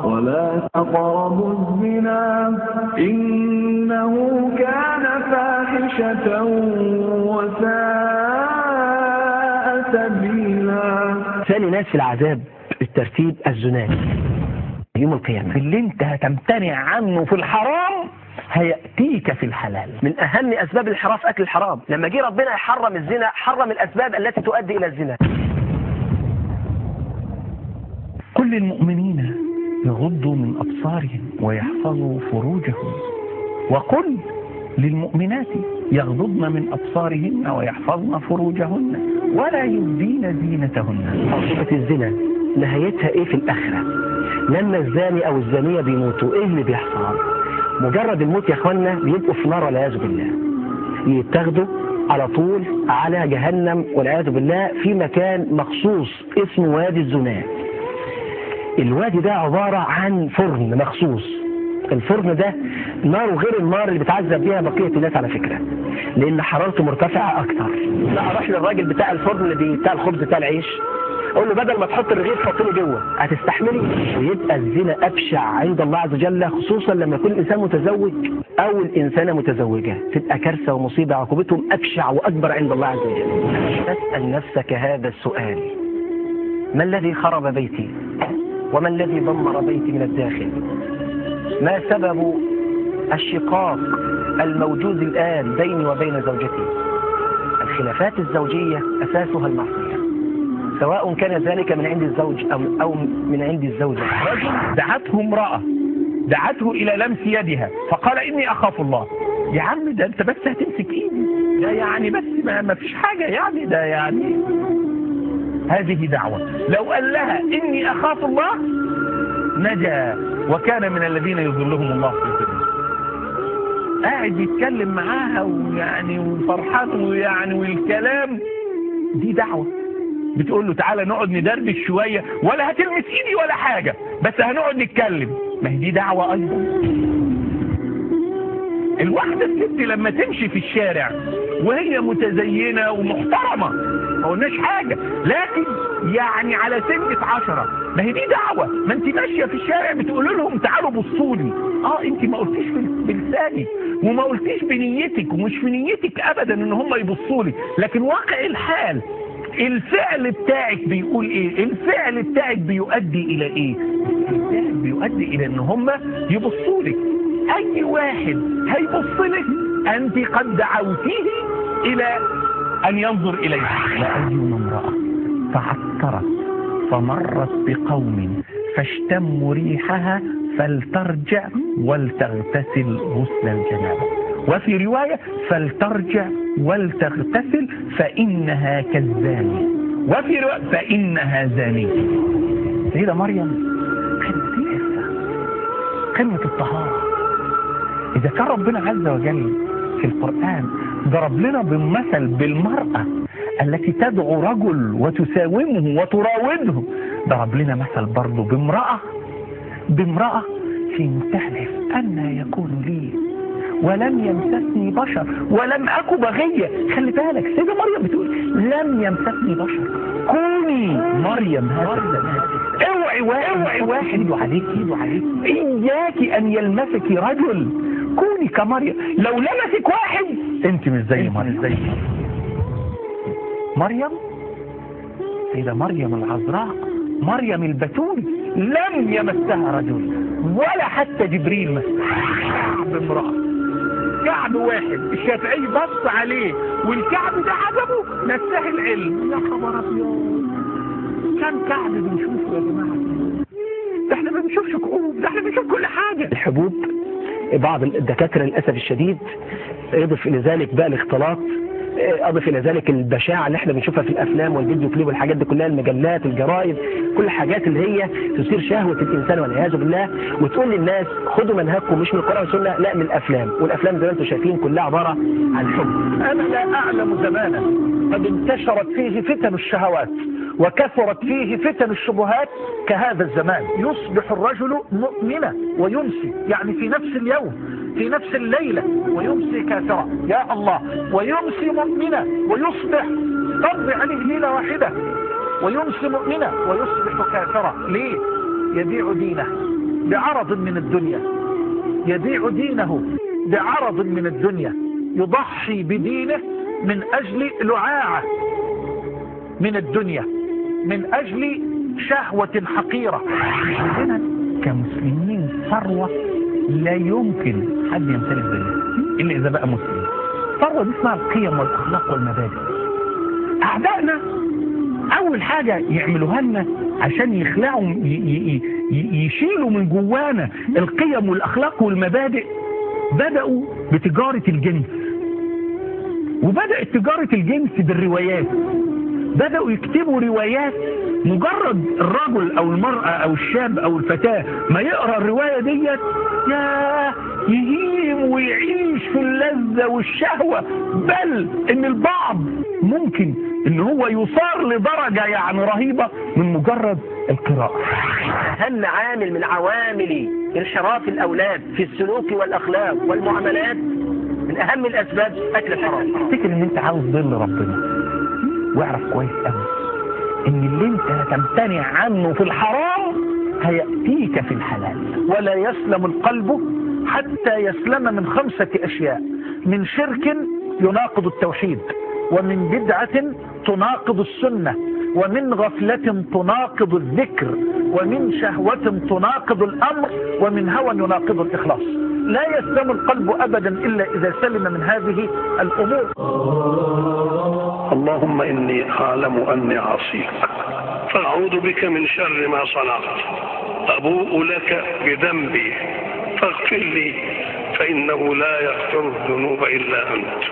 ولا تقربوا الزنا إنه كان فاحشة وساء سبيلا. ثاني ناس في العذاب بالترتيب الزنات يوم القيامة. اللي انت هتمتنع عنه في الحرام هيأتيك في الحلال. من أهم أسباب الانحراف أكل الحرام. لما جه ربنا يحرم الزنا حرم الأسباب التي تؤدي إلى الزنا. كل المؤمنين يغضوا من أبصارهم ويحفظوا فروجهم، وقل للمؤمنات يغضضن من أبصارهن ويحفظن فروجهن ولا يبدين زينتهن. عقوبة الزنا نهايتها إيه في الآخرة؟ لما الزاني أو الزانية بيموتوا إيه اللي بيحصل؟ مجرد الموت يا إخوانا بيبقوا في نار والعياذ بالله، يتاخدوا على طول على جهنم والعياذ بالله في مكان مخصوص اسمه وادي الزنات. الوادي ده عبارة عن فرن مخصوص. الفرن ده ناره غير النار اللي بتعذب بيها بقية الناس على فكرة، لأن حرارته مرتفعة أكتر. لا أروح للراجل بتاع الفرن اللي بتاع الخبز بتاع العيش أقول له بدل ما تحط الرغيف حطني جوه، هتستحملي؟ ويبقى الزنا أبشع عند الله عز وجل، خصوصا لما يكون الإنسان متزوج أو الإنسانة متزوجة، تبقى كارثة ومصيبة، عقوبتهم أبشع وأكبر عند الله عز وجل. تسأل نفسك هذا السؤال: ما الذي خرب بيتي؟ وما الذي دمر بيتي من الداخل؟ ما سبب الشقاق الموجود الآن بيني وبين زوجتي؟ الخلافات الزوجية أساسها المعصية، سواء كان ذلك من عند الزوج أو من عند الزوجة. رجل دعته امرأة، دعته إلى لمس يدها فقال إني أخاف الله. يا عم ده أنت بس هتمسك إيدي، ده يعني بس ما فيش حاجة، يعني ده يعني هذه دعوة. لو قال لها إني أخاف الله نجا وكان من الذين يظلهم الله في ظله. قاعد يتكلم معاها ويعني وفرحان ويعني والكلام دي دعوة. بتقول له تعالى نقعد ندردش شوية، ولا هتلمس ايدي ولا حاجة، بس هنقعد نتكلم. ما هي دي دعوة ايضا. الواحدة الست لما تمشي في الشارع وهي متزينة ومحترمة ما قلناش حاجة، لكن يعني على سنة 10، ما هي دي دعوة. ما انت ماشية في الشارع بتقول لهم تعالوا بصولي. انت ما قلتيش بلسانك وما قلتيش بنيتك، ومش في نيتك ابدا ان هم يبصولي، لكن واقع الحال الفعل بتاعك بيقول ايه؟ الفعل بتاعك بيؤدي الى ايه؟ الفعل بيؤدي الى ان هم يبصولك. اي واحد هيبصلك انت قد دعوتيه الى ان ينظر اليك. لأيما امرأة فعطرت فمرت بقوم فاشتموا ريحها فلترجع ولتغتسل غسل الجنابة، وفي رواية فلترجع ولتغتسل فإنها كالزانية، وفي رواية فإنها زانية. سيدة مريم قمة العفة، قمة الطهارة. إذا كان ربنا عز وجل في القرآن ضرب لنا بالمثل بالمرأة التي تدعو رجل وتساومه وتراوده، ضرب لنا مثل برضه بامرأة في منتهى العفة. أن يكون لي ولم يمسسني بشر ولم أكن بغية. خلي بالك سيدة مريم بتقول لم يمسسني بشر، كوني مريم هذا. اوعي واحد يدعو عليكي إياك أن يلمسك رجل، كوني كمريم. لو لمسك واحد انت مش زي مريم. سيدة مريم العذراء، مريم البتول، لم يمسها رجل ولا حتى جبريل مسها. كعب امرأة، كعب واحد الشافعي بص عليه والكعب ده عجبه نساه العلم. يا خبر ابيض، كم كعب بنشوفه يا جماعة؟ ده احنا ما بنشوفش كعوب، ده احنا بنشوف كل حاجة. الحبوب بعض الدكاترة للأسف الشديد، يضف إلى ذلك بقى الاختلاط، أضف إلى ذلك البشاعة اللي احنا بنشوفها في الأفلام والفيديو كليب والحاجات دي كلها، المجلات، الجرائد، كل الحاجات اللي هي تثير شهوة الإنسان والعياذ بالله، وتقول للناس خدوا منهجكم مش من القرآن والسنة، لا من الأفلام. والأفلام زي ما انتم شايفين كلها عبارة عن حب. أنا لا أعلم زمانا قد انتشرت فيه فتن الشهوات وكثرت فيه فتن الشبهات كهذا الزمان. يصبح الرجل مؤمنا ويمسي، يعني في نفس اليوم في نفس الليلة، ويمسي كافرا، يا الله، ويمسي مؤمنا ويصبح، تمضي عليه ليلة واحدة، ويمسي مؤمنا ويصبح كافرا. ليه؟ يبيع دينه بعرض من الدنيا، يبيع دينه بعرض من الدنيا، يضحي بدينه من أجل لعاعة من الدنيا، من أجل شهوة حقيرة. عندنا كمسلمين ثروة لا يمكن حد يمتلك زيها إلا إذا بقى مسلم. ثروة دي اسمها القيم والأخلاق والمبادئ. أعدائنا أول حاجة يعملوها لنا عشان يخلعوا يشيلوا من جوانا القيم والأخلاق والمبادئ، بدأوا بتجارة الجنس. وبدأت تجارة الجنس بالروايات، بدأوا يكتبوا روايات، مجرد الرجل أو المرأة أو الشاب أو الفتاة ما يقرأ الرواية ديت يا يهيم ويعيش في اللذة والشهوة، بل إن البعض ممكن إن هو يصار لدرجة يعني رهيبة من مجرد القراءة. أهم عامل من عوامل انحراف الأولاد في السلوك والأخلاق والمعاملات، من أهم الأسباب أكل الحرام. افتكر إن أنت عاوز ظل ربنا، واعرف كويس قوي إن اللي أنت هتمتنع عنه في الحرام هيأتيك في الحلال. ولا يسلم القلب حتى يسلم من 5 أشياء: من شرك يناقض التوحيد، ومن بدعة تناقض السنة، ومن غفلة تناقض الذكر، ومن شهوة تناقض الأمر، ومن هوى يناقض الإخلاص. لا يسلم القلب أبدا إلا إذا سلم من هذه الأمور. اللهم إني أعلم أني عصيك، فأعوذ بك من شر ما صنعت، أبوء لك بذنبي فاغفر لي، فإنه لا يغفر الذنوب إلا أنت.